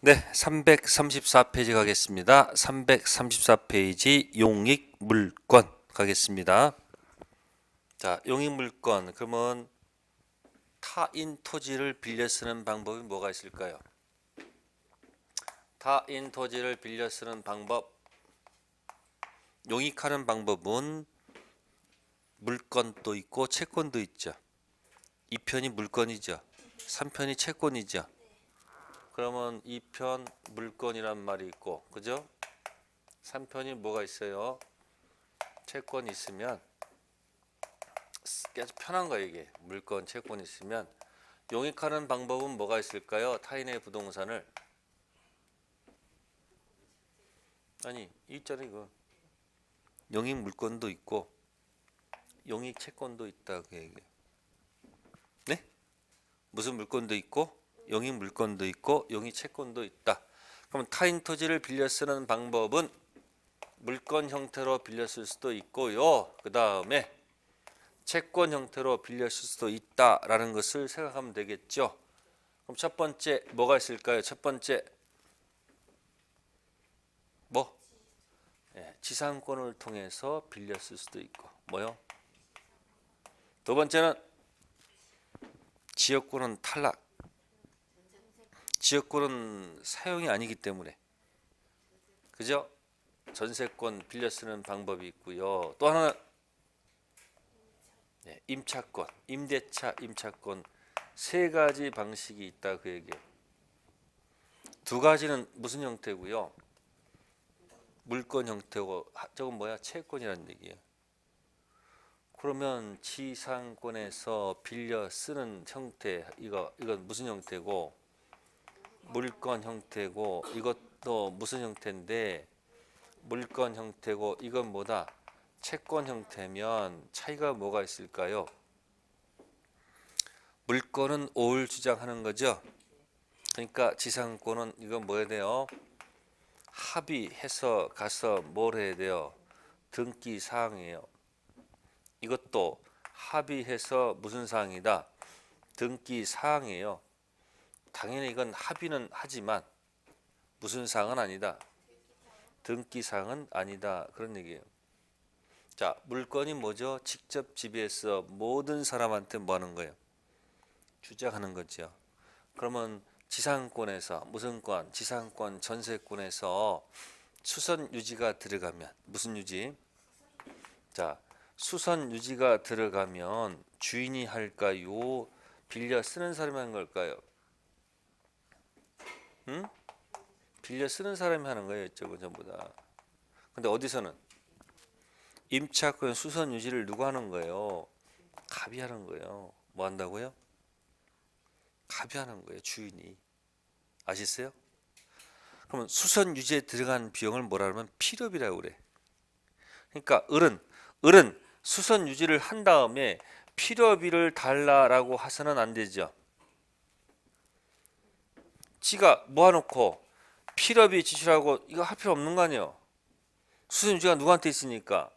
네, 334페이지 가겠습니다. 334페이지 용익물권 가겠습니다. 자, 용익물권 그러면 타인 토지를 빌려 쓰는 방법이 뭐가 있을까요? 타인 토지를 빌려 쓰는 방법, 용익하는 방법은 물권도 있고 채권도 있죠. 2편이 물권이죠. 3편이 채권이죠. 그러면 2편 물권이란 말이 있고, 그죠? 3편이 뭐가 있어요? 채권이 있으면 아주 편한 거예요. 이게 물권, 채권이 있으면 용익하는 방법은 뭐가 있을까요? 타인의 부동산을 아니 있잖아요. 이거 용익 물권도 있고 용익 채권도 있다 그 얘기예요. 네? 무슨 물권도 있고 용익 물권도 있고 용익 채권도 있다. 그럼 타인 토지를 빌려 쓰는 방법은 물권 형태로 빌려 쓸 수도 있고요. 그 다음에 채권 형태로 빌려 쓸 수도 있다라는 것을 생각하면 되겠죠. 그럼 첫 번째 뭐가 있을까요? 첫 번째 뭐? 지상권을 통해서 빌려 쓸 수도 있고 뭐요? 두 번째는 지역권은 탈락. 지역권은 사용이 아니기 때문에 그죠? 전세권 빌려 쓰는 방법이 있고요. 또 하나는 임차권, 임대차, 임차권 세 가지 방식이 있다 그 얘기예요. 두 가지는 무슨 형태고요? 물권 형태고 저건 뭐야? 채권이라는 얘기예요. 그러면 지상권에서 빌려 쓰는 형태 이건 무슨 형태고 물권 형태고 이것도 무슨 형태인데 물권 형태고 이건 뭐다? 채권 형태면 차이가 뭐가 있을까요? 물권은 오을 주장하는 거죠. 그러니까 지상권은 이건 뭐 해야 돼요? 합의해서 가서 뭘 해야 돼요? 등기 사항이에요. 이것도 합의해서 무슨 사항이다? 등기 사항이에요. 당연히 이건 합의는 하지만 무슨 사항은 아니다. 등기 사항은 아니다. 그런 얘기예요. 자, 물건이 뭐죠? 직접 지배해서 모든 사람한테 뭐 하는 거예요? 주장하는 거죠. 그러면 지상권에서 무슨 권? 지상권 전세권에서 수선 유지가 들어가면 무슨 유지? 자, 수선 유지가 들어가면 주인이 할까요? 빌려 쓰는 사람이 하는 걸까요? 응? 빌려 쓰는 사람이 하는 거예요. 이쪽은 전부 다. 근데 어디서는 임차권 수선 유지를 누가 하는 거예요? 갑이 하는 거예요. 뭐 한다고요? 갑이 하는 거예요. 주인이. 아시겠어요? 그러면 수선 유지에 들어간 비용을 뭐라 그러면 필요비라고 그래. 그러니까 을은 수선 유지를 한 다음에 필요비를 달라라고 해서는 안 되죠. 지가 모아놓고 필요비 지출하고 이거 할 필요 없는 거 아니에요. 수선 유지가 누구한테 있으니까?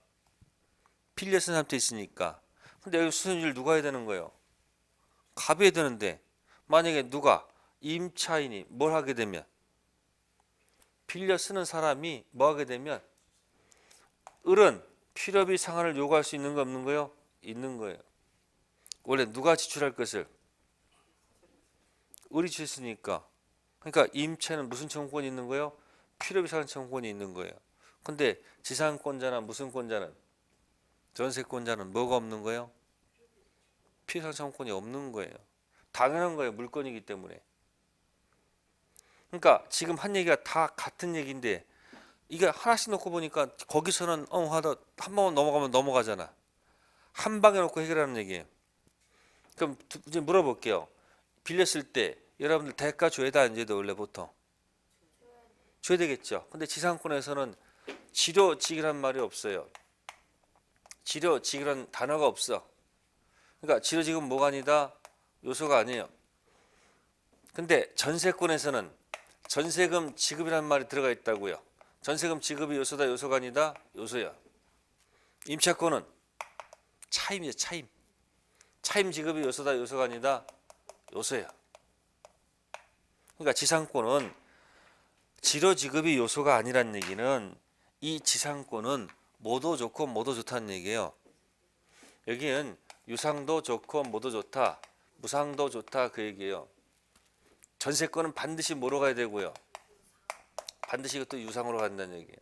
빌려 쓴 사람한테 있으니까. 근데 여기 수선 유지를 누가 해야 되는 거예요? 갑이 해야 되는데 만약에 누가 임차인이 뭘 하게 되면 빌려 쓰는 사람이 뭐 하게 되면 을은 필요비 상한을 요구할 수 있는 거 없는 거요? 있는 거예요. 원래 누가 지출할 것을 을이 지출했으니까. 그러니까 임차는 무슨 청구권이 있는 거예요? 필요비 상한 청구권이 있는 거예요. 근데 지상권자나 무슨 권자는 전세권자는 뭐가 없는 거예요? 필요상 청구권이 없는 거예요. 당연한 거예요. 물건이기 때문에. 그러니까 지금 한 얘기가 다 같은 얘기인데 이게 하나씩 놓고 보니까 거기서는 하다 한 번만 넘어가면 넘어가잖아. 한 방에 놓고 해결하는 얘기예요. 그럼 이제 물어볼게요. 빌렸을 때 여러분들 대가 줘야 돼 안 줘야 돼 원래 보통? 줘야 되겠죠. 근데 지상권에서는 지료직이란 말이 없어요. 지료직이란 단어가 없어. 그러니까 지료직은 뭐가 아니다? 요소가 아니에요. 근데 전세권에서는 전세금 지급이라는 말이 들어가 있다고요. 전세금 지급이 요소다 요소가 아니다? 요소야. 임차권은 차임이죠. 차임. 차임 지급이 요소다 요소가 아니다? 요소야. 그러니까 지상권은 지로지급이 요소가 아니란 얘기는 이 지상권은 뭐도 좋고 뭐도 좋다는 얘기예요. 여기는 유상도 좋고 뭐도 좋다, 무상도 좋다 그 얘기예요. 전세권은 반드시 뭐로 가야 되고요. 반드시 이것도 유상으로 간다는 얘기예요.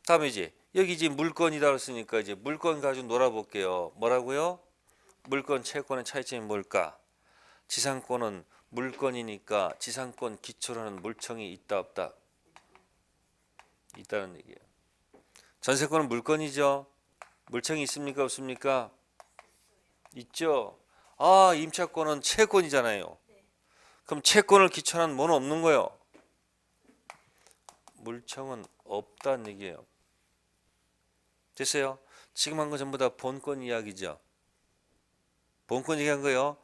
다음에 이제 여기 이제 물건이다 그랬으니까 이제 물건 가지고 놀아볼게요. 뭐라고요? 물건, 채권의 차이점이 뭘까? 지상권은 물건이니까 지상권 기초로 하는 물청이 있다 없다? 있다는 얘기예요. 전세권은 물건이죠. 물청이 있습니까 없습니까? 있죠. 아, 임차권은 채권이잖아요. 그럼 채권을 기초로 한 뭐는 없는 거예요? 물청은 없다는 얘기예요. 됐어요? 지금 한 거 전부 다 본권 이야기죠. 본권 얘기한 거요.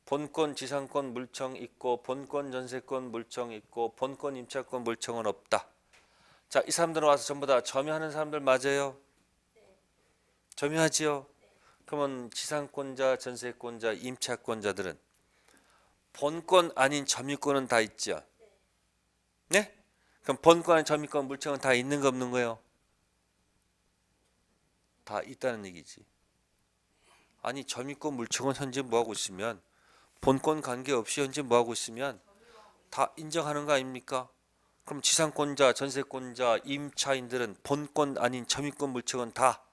본권 지상권 물청 있고 본권 전세권 물청 있고 본권 임차권 물청은 없다. 자, 이 사람들은 와서 전부 다 점유하는 사람들 맞아요? 점유하지요? 그러면 지상권자, 전세권자, 임차권자들은 본권 아닌 점유권은 다 있죠? 네? 그럼 본권 아닌 점유권 물청은 다 있는 거 없는 거예요? 다 있다는 얘기지. 아니 점유권 물청은 현재 뭐하고 있으면 본권 관계없이 현재 뭐하고 있으면 다 인정하는 거 아닙니까? 그럼 지상권자, 전세권자, 임차인들은 본권 아닌 점유권 물청은 다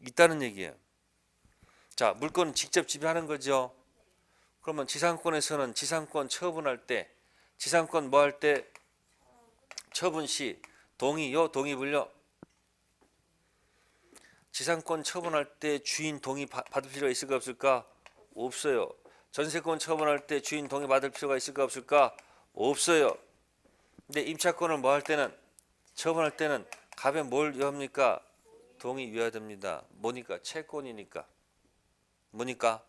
있다는 얘기예요. 자, 물건은 직접 지배하는 거죠. 그러면 지상권에서는 지상권 처분할 때 지상권 뭐 할 때 처분 시 동의요, 동의 불려? 지상권 처분할 때 주인 동의 받을 필요가 있을까 없을까? 없어요. 전세권 처분할 때 주인 동의 받을 필요가 있을까 없을까? 없어요. 근데 임차권을 뭐 할 때는 처분할 때는 갑에 뭘 요합니까? 동의 요하됩니다. 뭐니까? 채권이니까. 뭐니까?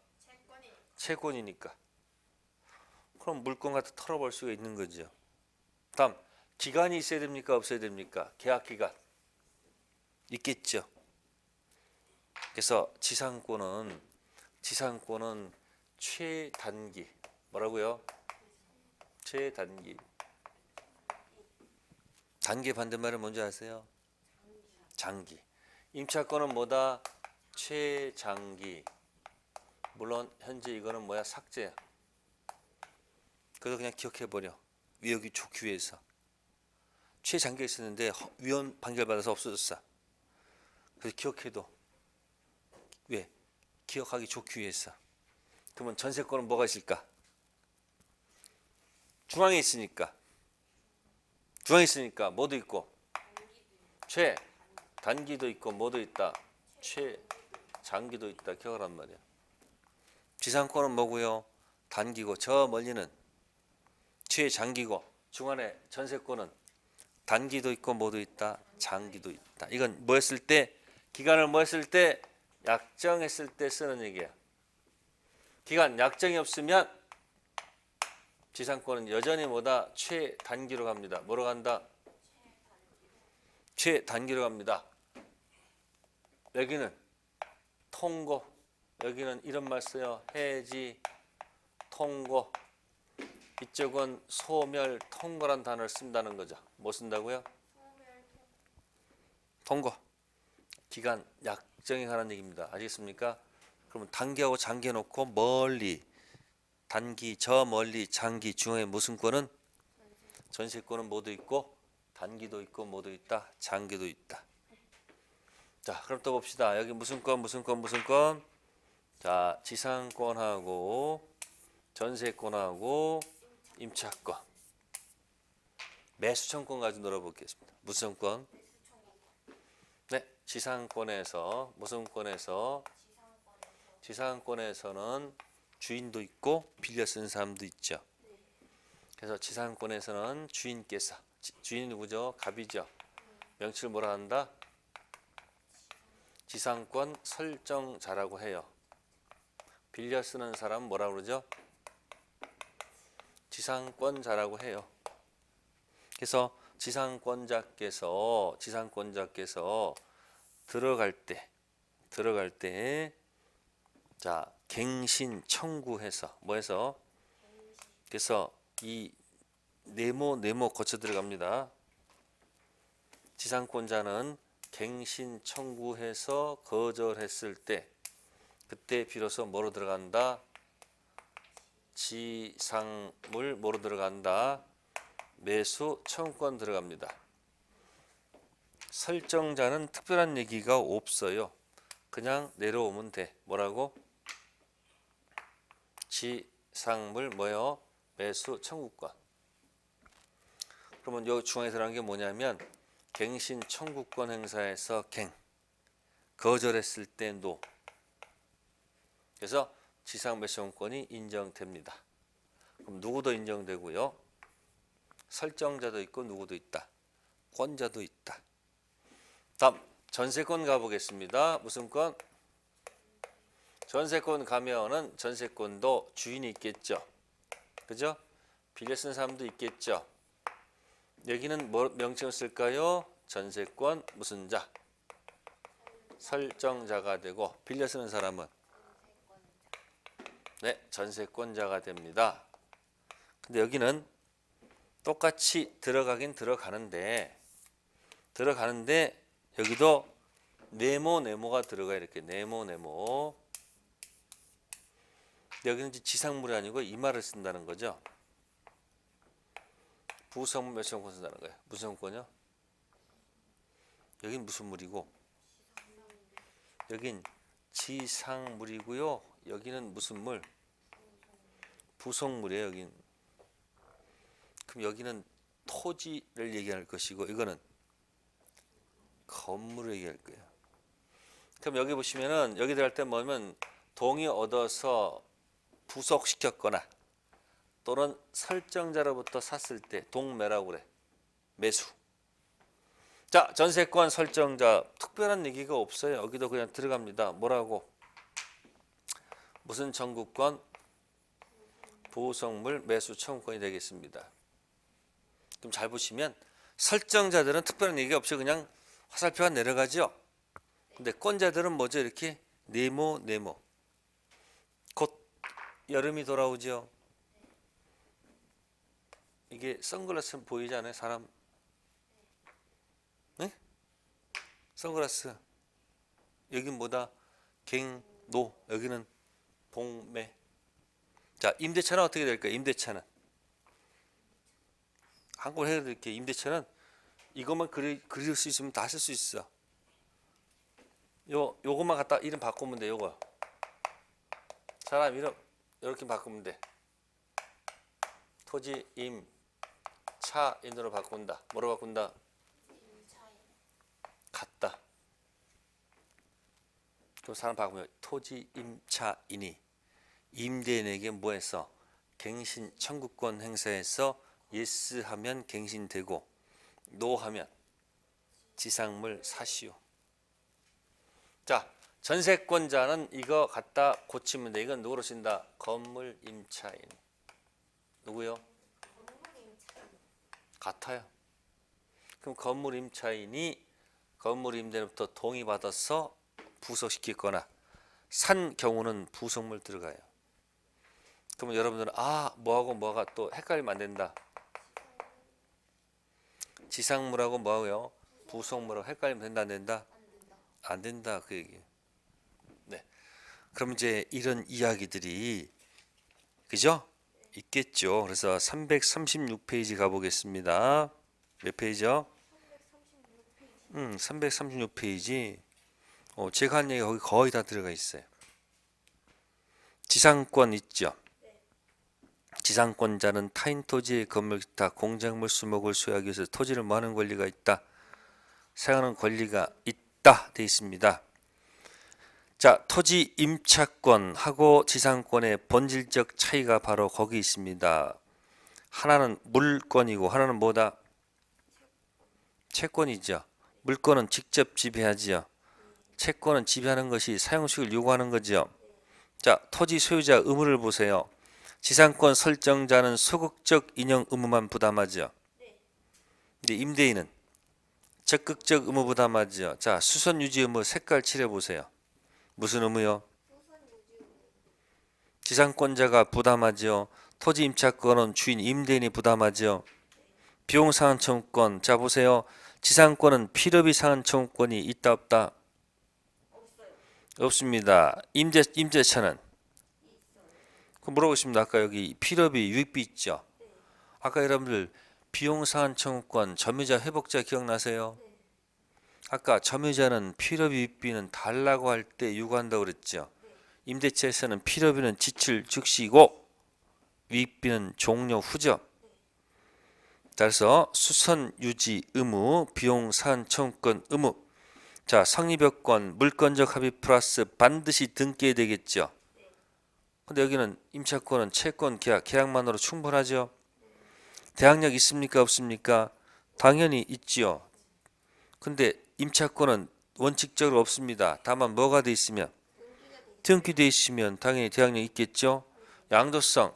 채권이니까. 그럼 물건 갖다 털어볼 수가 있는 거죠. 다음 기간이 있어야 됩니까? 없어야 됩니까? 계약 기간 있겠죠. 그래서 지상권은 최단기 뭐라고요? 최단기. 단기 반대말은 뭔지 아세요? 장기. 임차권은 뭐다? 최장기. 물론 현재 이거는 뭐야? 삭제야. 그래서 그냥 기억해버려. 여기 좋기 위해서. 최장기가 있었는데 위헌 판결받아서 없어졌어. 그래서 기억해도 왜? 기억하기 좋기 위해서. 그러면 전세권은 뭐가 있을까? 중앙에 있으니까. 중앙에 있으니까 뭐도 있고 최단기도 있고 뭐도 있다? 최장기도 있다. 기억하란 말이야. 지상권은 뭐고요? 단기고 저 멀리는 최장기고 중간에 전세권은 단기도 있고 뭐도 있다? 장기도 있다. 이건 뭐 했을 때? 기간을 뭐 했을 때? 약정했을 때 쓰는 얘기야. 기간 약정이 없으면 지상권은 여전히 뭐다? 최단기로 갑니다. 뭐로 간다? 최단기로 갑니다. 여기는 통고, 여기는 이런 말 써요. 해지, 통고. 이쪽은 소멸, 통고란 단어를 쓴다는 거죠. 뭐 쓴다고요? 통고. 기간 약정에 관한 얘기입니다. 아시겠습니까? 그러면 단기하고 장기 해놓고 멀리 단기, 저 멀리, 장기, 중앙에 무슨 권은? 전세권은 뭐도 있고 단기도 있고 뭐도 있다? 장기도 있다. 자, 그럼 또 봅시다. 여기 무슨 권? 자, 지상권하고 전세권하고 임차권, 매수청권 가지고 놀아보겠습니다. 무슨 권? 네, 지상권에서 무슨 권에서? 지상권에서는 주인도 있고 빌려 쓰는 사람도 있죠. 그래서 지상권에서는 주인께서, 주인이 누구죠? 갑이죠. 명칭을 뭐라 한다? 지상권 설정자라고 해요. 빌려 쓰는 사람 뭐라고 그러죠? 지상권자라고 해요. 그래서 지상권자께서 들어갈 때 자, 갱신 청구해서 뭐 해서? 그래서 이 네모 거쳐 들어갑니다. 지상권자는 갱신 청구해서 거절했을 때 그때 비로소 뭐로 들어간다? 지상물 뭐로 들어간다? 매수 청구권 들어갑니다. 설정자는 특별한 얘기가 없어요. 그냥 내려오면 돼. 뭐라고? 지상물 뭐요? 매수 청구권. 그러면 여기 중앙에 들어간 게 뭐냐면 갱신 청구권 행사에서 갱 거절했을 때 노. 그래서 지상 매수 청구권이 인정됩니다. 그럼 누구도 인정되고요. 설정자도 있고 누구도 있다. 권자도 있다. 다음 전세권 가보겠습니다. 무슨 권? 전세권 가면은 전세권도 주인이 있겠죠. 그죠? 빌려 쓴 사람도 있겠죠. 여기는 뭐 명칭을 쓸까요? 전세권 무슨 자? 설정자가 되고 빌려 쓰는 사람은 네, 전세권자가 됩니다. 근데 여기는 똑같이 들어가긴 들어가는데 여기도 네모가 들어가 이렇게 네모. 여기는 이제 지상물이 아니고 이 말을 쓴다는 거죠. 부성물 몇 청구권 쓴다는 거예요. 무슨 청구권이요? 여긴 무슨 물이고 여긴 지상물이고요. 여기는 무슨 물? 부속물이에요. 여긴. 그럼 여기는 토지를 얘기할 것이고 이거는 건물을 얘기할 거예요. 그럼 여기 보시면은 여기 들어갈 때 뭐냐면 동의 얻어서 부속시켰거나 또는 설정자로부터 샀을 때 동매라고 그래. 매수. 자, 전세권 설정자 특별한 얘기가 없어요. 여기도 그냥 들어갑니다. 뭐라고? 무슨 청구권? 부속물 매수 청구권이 되겠습니다. 그럼 잘 보시면 설정자들은 특별한 얘기가 없이 그냥 화살표가 내려가죠. 근데 권자들은 뭐죠? 이렇게 네모. 곧 여름이 돌아오죠. 이게 선글라스 보이지 않아요? 사람? 네? 선글라스. 여긴 뭐다? 갱노. 여기는 동매. 자, 임대차는 어떻게 될까요? 임대차는 한국어 해드릴게요. 임대차는 이것만 그릴 수 있으면 다 쓸 수 있어. 요것만 갖다 이름 바꾸면 돼. 요거 사람 이름 이렇게 바꾸면 돼. 토지 임차인으로 바꾼다. 뭐로 바꾼다? 같다. 그럼 사람 바꾸면 토지 임차인이 임대인에게 뭐해서 갱신 청구권 행사해서 예스 하면 갱신되고 노 하면 지상물 사시오. 자, 전세권자는 이거 갖다 고치면 돼. 이건 누구로 쓴다? 건물 임차인. 누구요? 같아요. 그럼 건물 임차인이 건물 임대로부터 동의받아서 부속시키거나 산 경우는 부속물 들어가요. 그러면 여러분들은 뭐하고 뭐가 또 헷갈리면 안 된다. 지상물하고 뭐하고요? 부속물하고 헷갈리면 된다 안 된다? 안 된다 그 얘기. 네. 그럼 이제 이런 이야기들이 그죠? 있겠죠. 그래서 336페이지 가보겠습니다. 몇 페이지요? 336페이지. 제가 한 얘기 거기 거의 다 들어가 있어요. 지상권 있죠. 지상권자는 타인 토지의 건물 기타 공작물 수목을 소유하기 위해서 토지를 뭐하는 권리가 있다. 사용하는 권리가 있다 돼 있습니다. 자, 토지 임차권하고 지상권의 본질적 차이가 바로 거기 있습니다. 하나는 물권이고 하나는 뭐다? 채권이죠. 물권은 직접 지배하지요. 채권은 지배하는 것이 사용식을 요구하는 거죠. 자, 토지 소유자 의무를 보세요. 지상권 설정자는 소극적 인용 의무만 부담하죠. 이제 임대인은 적극적 의무 부담하죠. 자, 수선 유지 의무 색깔 칠해 보세요. 무슨 의무요? 지상권자가 부담하죠. 토지 임차권은 주인 임대인이 부담하죠. 비용 상한 청구권. 자 보세요. 지상권은 필요비 상한 청구권이 있다 없다? 없습니다. 임대차는 그 물어보십니다. 아까 여기 필요비 유익비 있죠. 아까 여러분들 비용 상한 청구권 점유자 회복자 기억나세요? 아까 점유자는 필요비 유익비는 달라고 할 때 요구한다고 그랬죠. 임대차에서는 필요비는 지출 즉시고 유익비는 종료 후죠. 따라서 수선 유지 의무, 비용 상한 청구권 의무. 자, 성립여건, 물권적 합의 플러스 반드시 등기해야 되겠죠. 근데 여기는 임차권은 채권 계약, 계약만으로 충분하죠. 대항력 있습니까 없습니까? 당연히 있지요. 근데 임차권은 원칙적으로 없습니다. 다만 뭐가 돼 있으면 등기돼 있으면 당연히 대항력 있겠죠. 양도성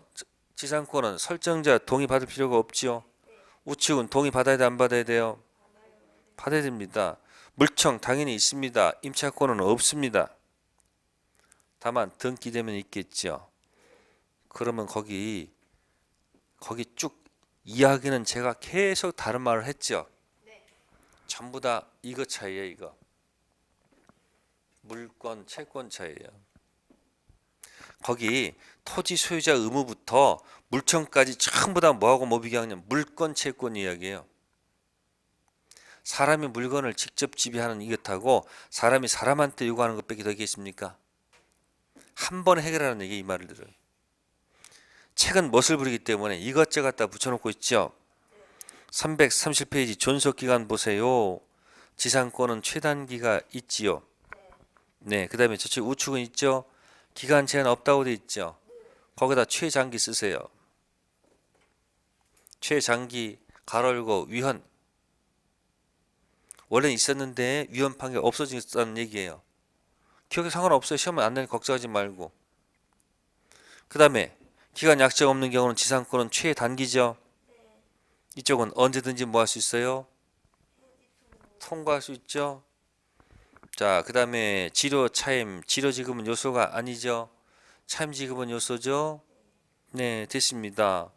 지상권은 설정자 동의 받을 필요가 없지요. 우측은 동의 받아야 돼 안 받아야 돼요? 받아야 됩니다. 물청 당연히 있습니다. 임차권은 없습니다. 다만 등기되면 있겠죠. 그러면 거기 쭉 이야기는 제가 계속 다른 말을 했죠. 전부 다 이거 차이예요. 이거 물권 채권 차이예요. 거기 토지 소유자 의무부터 물청까지 전부 다 뭐하고 뭐 비교하냐면 물권 채권 이야기예요. 사람이 물건을 직접 지배하는 이것하고 사람이 사람한테 요구하는 것밖에 더 있겠습니까? 한 번에 해결하는 얘기 이 말을 들어요. 책은 멋을 부리기 때문에 이것저것 다 붙여놓고 있죠. 330페이지 존속기간 보세요. 지상권은 최단기가 있지요. 네, 그 다음에 저쪽 우측은 있죠. 기간 제한 없다고 돼 있죠. 거기다 최장기 쓰세요. 최장기 가로 열고 위헌. 원래 있었는데 위헌 판결 없어졌다는 얘기예요. 기억에 상관없어요. 시험은 안 내니 걱정하지 말고. 그 다음에 기간 약정 없는 경우는 지상권은 최단기죠. 이쪽은 언제든지 뭐 할 수 있어요? 통과할 수 있죠. 자, 그 다음에 지료 차임, 지료 지급은 요소가 아니죠. 차임 지급은 요소죠. 네, 됐습니다.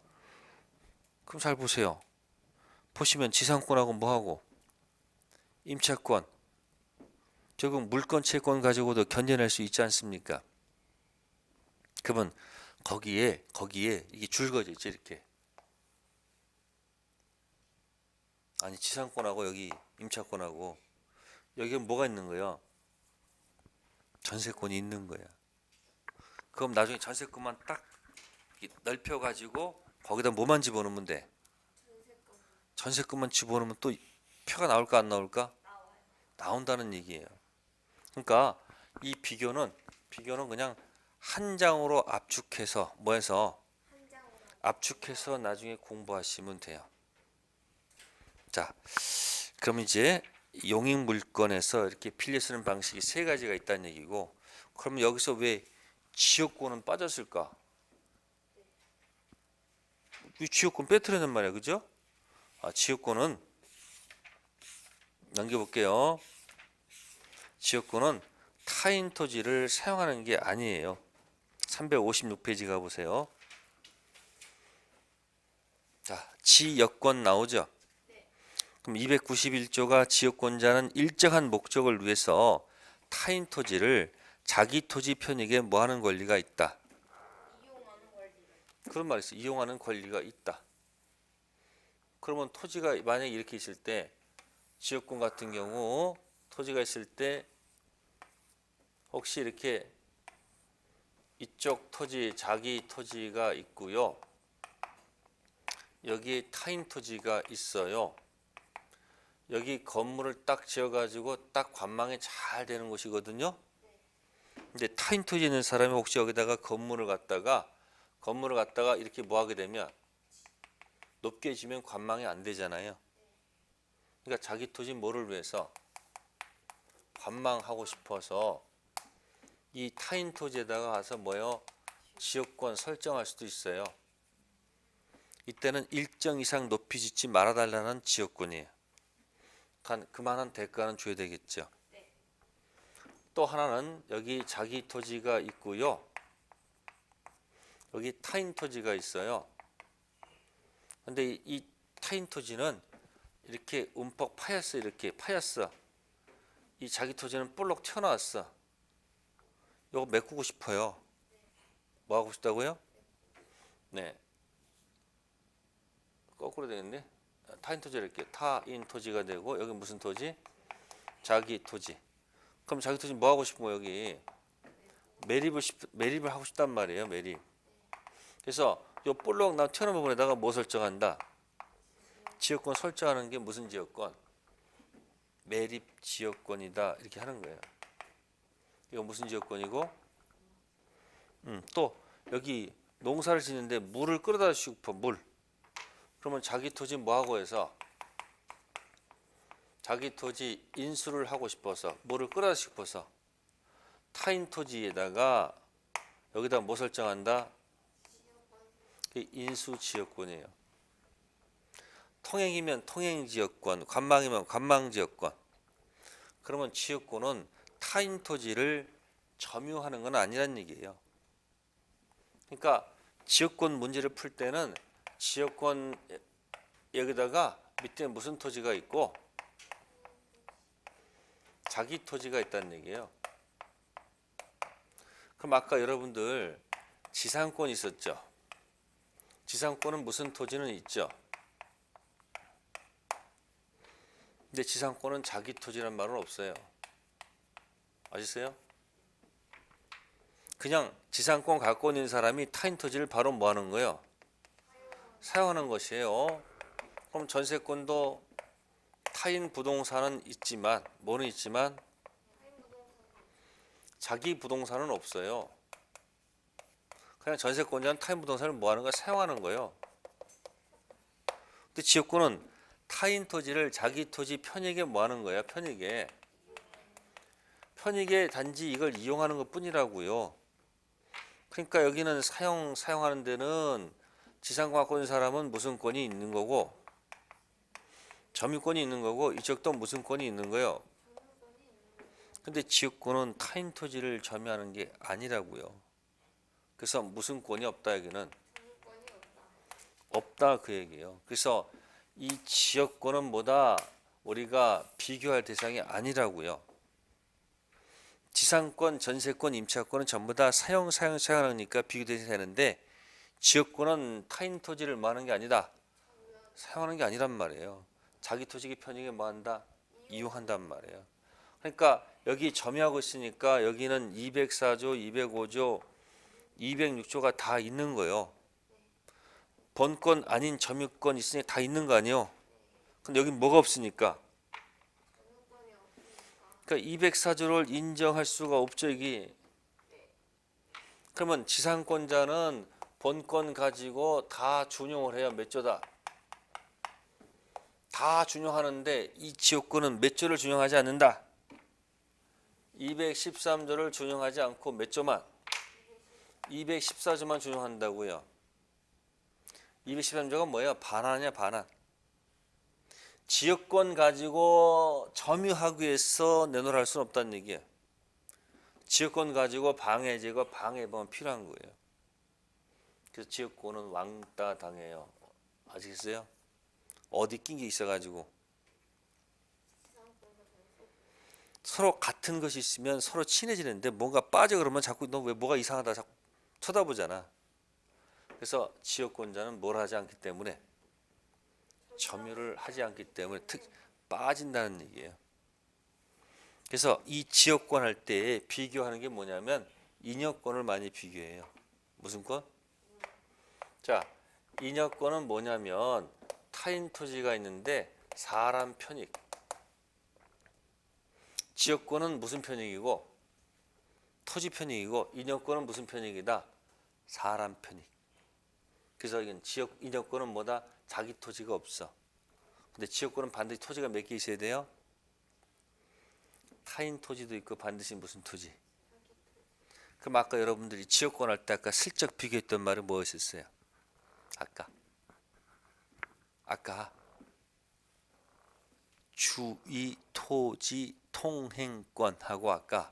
그럼 잘 보세요. 보시면 지상권하고 뭐하고 임차권, 결국 물권 채권 가지고도 견뎌낼 수 있지 않습니까? 그러면 거기에 이게 줄거져 있죠. 이렇게. 아니 지상권하고 여기 임차권하고 여기 뭐가 있는 거예요? 전세권이 있는 거야. 그럼 나중에 전세권만 딱 넓혀 가지고 거기다 뭐만 집어넣으면 돼? 전세권만 집어넣으면 또 표가 나올까 안 나올까? 나온다는 얘기예요. 그러니까 이 비교는 그냥 한 장으로 압축해서 뭐해서 압축해서 나중에 공부하시면 돼요. 자, 그럼 이제 용익 물건에서 이렇게 필려 쓰는 방식이 세 가지가 있다는 얘기고, 그러면 여기서 왜 지역권은 빠졌을까? 왜 지역권 빼뜨리는 말이야, 그죠? 지역권은 넘겨볼게요. 지역권은 타인 토지를 사용하는 게 아니에요. 356페이지 가보세요. 자, 지역권 나오죠? 그럼 291조가 지역권자는 일정한 목적을 위해서 타인 토지를 자기 토지 편익에 뭐하는 권리가 있다. 그런 말이 있어요. 이용하는 권리가 있다. 그러면 토지가 만약에 이렇게 있을 때 지역권 같은 경우 토지가 있을 때 혹시 이렇게 이쪽 토지 자기 토지가 있고요. 여기에 타인 토지가 있어요. 여기 건물을 딱 지어가지고 딱 관망이 잘 되는 곳이거든요. 근데 타인 토지에 있는 사람이 혹시 여기다가 건물을 갖다가 이렇게 뭐 하게 되면 높게 지면 관망이 안 되잖아요. 그러니까 자기 토지 뭐를 위해서 관망하고 싶어서 이 타인 토지에다가 가서 뭐요? 지역권 설정할 수도 있어요. 이때는 일정 이상 높이 짓지 말아달라는 지역권이에요. 그만한 대가는 줘야 되겠죠. 또 하나는 여기 자기 토지가 있고요. 여기 타인 토지가 있어요. 근데 이 타인 토지는 이렇게 움퍽 파였어. 이렇게 파였어. 이 자기 토지는 볼록 튀어나왔어. 이거 메꾸고 싶어요. 뭐 하고 싶다고요? 네. 거꾸로 되겠네. 타인 토지 이렇게 타인 토지가 되고 여기 무슨 토지? 자기 토지. 그럼 자기 토지 뭐 하고 싶은 거 여기? 매립을 하고 싶단 말이에요. 매립. 그래서 요 볼록 나 튀어나온 부분에다가 뭐 설정한다? 지역권 설정하는 게 무슨 지역권? 매립 지역권이다. 이렇게 하는 거예요. 이거 무슨 지역권이고? 또 여기 농사를 짓는데 물을 끌어다 주고 싶어. 물. 그러면 자기 토지 뭐하고 해서 자기 토지 인수를 하고 싶어서 물을 끌어다 주고 싶어서 타인 토지에다가 여기다 뭐 설정한다? 인수 지역권이에요. 통행이면 통행 지역권, 관망이면 관망 지역권. 그러면 지역권은 타인 토지를 점유하는 건 아니란 얘기예요. 그러니까 지역권 문제를 풀 때는 지역권 여기다가 밑에 무슨 토지가 있고 자기 토지가 있다는 얘기예요. 그럼 아까 여러분들 지상권 있었죠? 지상권은 무슨 토지는 있죠? 근데 지상권은 자기 토지란 말은 없어요. 아시세요? 그냥 지상권 갖고 있는 사람이 타인 토지를 바로 뭐 하는 거예요? 사용하는 것이에요. 그럼 전세권도 타인 부동산은 있지만 뭐는 있지만 자기 부동산은 없어요. 그냥 전세권자는 타인 부동산을 뭐 하는 거야? 사용하는 거예요. 근데 지역권은 타인 토지를 자기 토지 편익에 뭐 하는 거야? 편익에 단지 이걸 이용하는 것 뿐이라고요. 그러니까 여기는 사용하는 데는 지상권 갖고 있는 사람은 무슨 권이 있는 거고 점유권이 있는 거고 이쪽도 무슨 권이 있는 거예요. 근데 지역권은 타인 토지를 점유하는 게 아니라고요. 그래서 무슨 권이 없다 여기는 없다 그 얘기예요. 그래서 이 지역권은 뭐다? 우리가 비교할 대상이 아니라고요. 지상권, 전세권, 임차권은 전부 다 사용하니까 비교되지 되는데 지역권은 타인 토지를 뭐 하는 게 아니다. 사용하는 게 아니란 말이에요. 자기 토지 편익에 뭐 한다? 이용한단 말이에요. 그러니까 여기 점유하고 있으니까 여기는 204조, 205조, 206조가 다 있는 거예요. 본권 아닌 점유권 있으니 다 있는 거 아니에요. 근데 여기 뭐가 없으니까. 그러니까 204조를 인정할 수가 없죠 이게. 그러면 지상권자는 본권 가지고 다 준용을 해요. 몇 조다? 다 준용하는데 이 지역권은 몇 조를 준용하지 않는다. 213조를 준용하지 않고 몇 조만? 214조만 준용한다고요. 213조가 뭐예요? 반환이야 반환. 지역권 가지고 점유하기 위해서 내놓으라 할 수는 없다는 얘기예요. 지역권 가지고 방해 제거, 방해 예방은 필요한 거예요. 그래서 지역권은 왕따 당해요. 아시겠어요? 어디 낀 게 있어가지고 서로 같은 것이 있으면 서로 친해지는데 뭔가 빠져 그러면 자꾸 너 왜 뭐가 이상하다 자꾸 쳐다보잖아. 그래서 지역권자는 뭘 하지 않기 때문에 점유를 하지 않기 때문에 빠진다는 얘기예요. 그래서 이 지역권 할 때 비교하는 게 뭐냐면 인여권을 많이 비교해요. 무슨 권? 자, 인여권은 뭐냐면 타인 토지가 있는데 사람 편익. 지역권은 무슨 편익이고 토지 편익이고 인여권은 무슨 편익이다? 사람 편익. 그래서 이건 지역 인여권은 뭐다? 자기 토지가 없어. 근데 지역권은 반드시 토지가 몇 개 있어야 돼요? 타인 토지도 있고 반드시 무슨 토지? 그럼 아까 여러분들이 지역권 할 때 아까 슬쩍 비교했던 말은 무엇이었어요? 아까 주의 토지 통행권하고 아까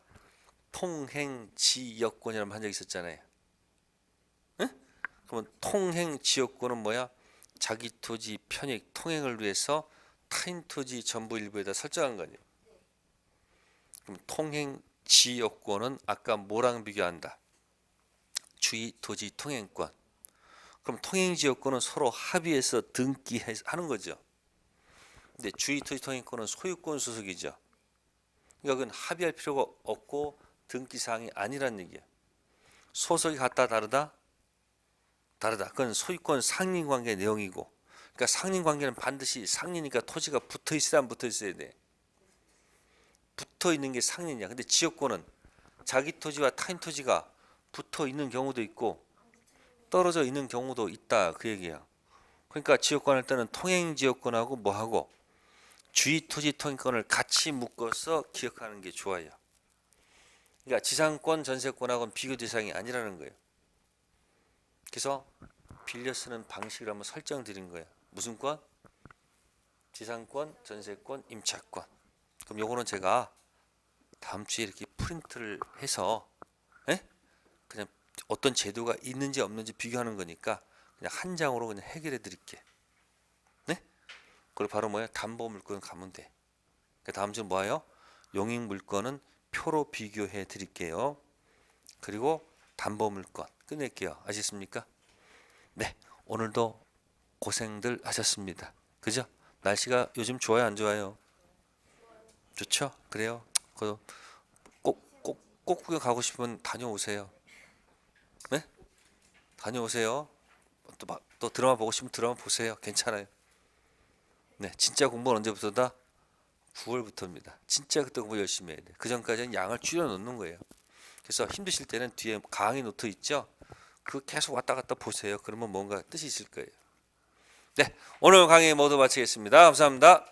통행지역권이라고 한 적 있었잖아요. 응? 그러면 통행 지역권은 뭐야? 자기 토지 편익 통행을 위해서 타인 토지 전부 일부에다 설정한 거니. 그럼 통행 지역권은 아까 뭐랑 비교한다? 주의 토지 통행권. 그럼 통행 지역권은 서로 합의해서 등기하는 거죠. 근데 주의 토지 통행권은 소유권 소속이죠. 그러니까 그건 합의할 필요가 없고 등기 사항이 아니란 얘기야. 소속이 같다 다르다? 다르다. 그건 소유권 상린 관계 내용이고. 그러니까 상린 관계는 반드시 상리니까 토지가 붙어 있어야 안 붙어 있어야 돼. 붙어 있는 게 상린이야. 근데 지역권은 자기 토지와 타인 토지가 붙어 있는 경우도 있고 떨어져 있는 경우도 있다 그 얘기야. 그러니까 지역권 할 때는 통행 지역권하고 뭐하고 주의 토지 통행권을 같이 묶어서 기억하는 게 좋아요. 그러니까 지상권 전세권하고는 비교 대상이 아니라는 거예요. 그래서 빌려 쓰는 방식을 한번 설정드린 거예요. 무슨 권? 지상권, 전세권, 임차권. 그럼 요거는 제가 다음 주에 이렇게 프린트를 해서 그냥 어떤 제도가 있는지 없는지 비교하는 거니까 그냥 한 장으로 그냥 해결해 드릴게. 네? 그리고 바로 뭐야? 담보 물건 가면 돼. 다음 주는 뭐예요? 용익 물건은 표로 비교해 드릴게요. 그리고 담보 물건 끝낼게요. 아셨습니까? 네, 오늘도 고생들 하셨습니다. 그죠? 날씨가 요즘 좋아요, 안 좋아요? 좋죠? 그래요. 꼭 구경 가고 싶으면 다녀오세요. 네? 다녀오세요. 또 드라마 보고 싶으면 드라마 보세요. 괜찮아요. 네, 진짜 공부는 언제부터다? 9월부터입니다. 진짜 그때 공부 열심히 해야 돼. 그 전까지는 양을 줄여 놓는 거예요. 그래서 힘드실 때는 뒤에 강의 노트 있죠? 그거 계속 왔다 갔다 보세요. 그러면 뭔가 뜻이 있을 거예요. 네, 오늘 강의 모두 마치겠습니다. 감사합니다.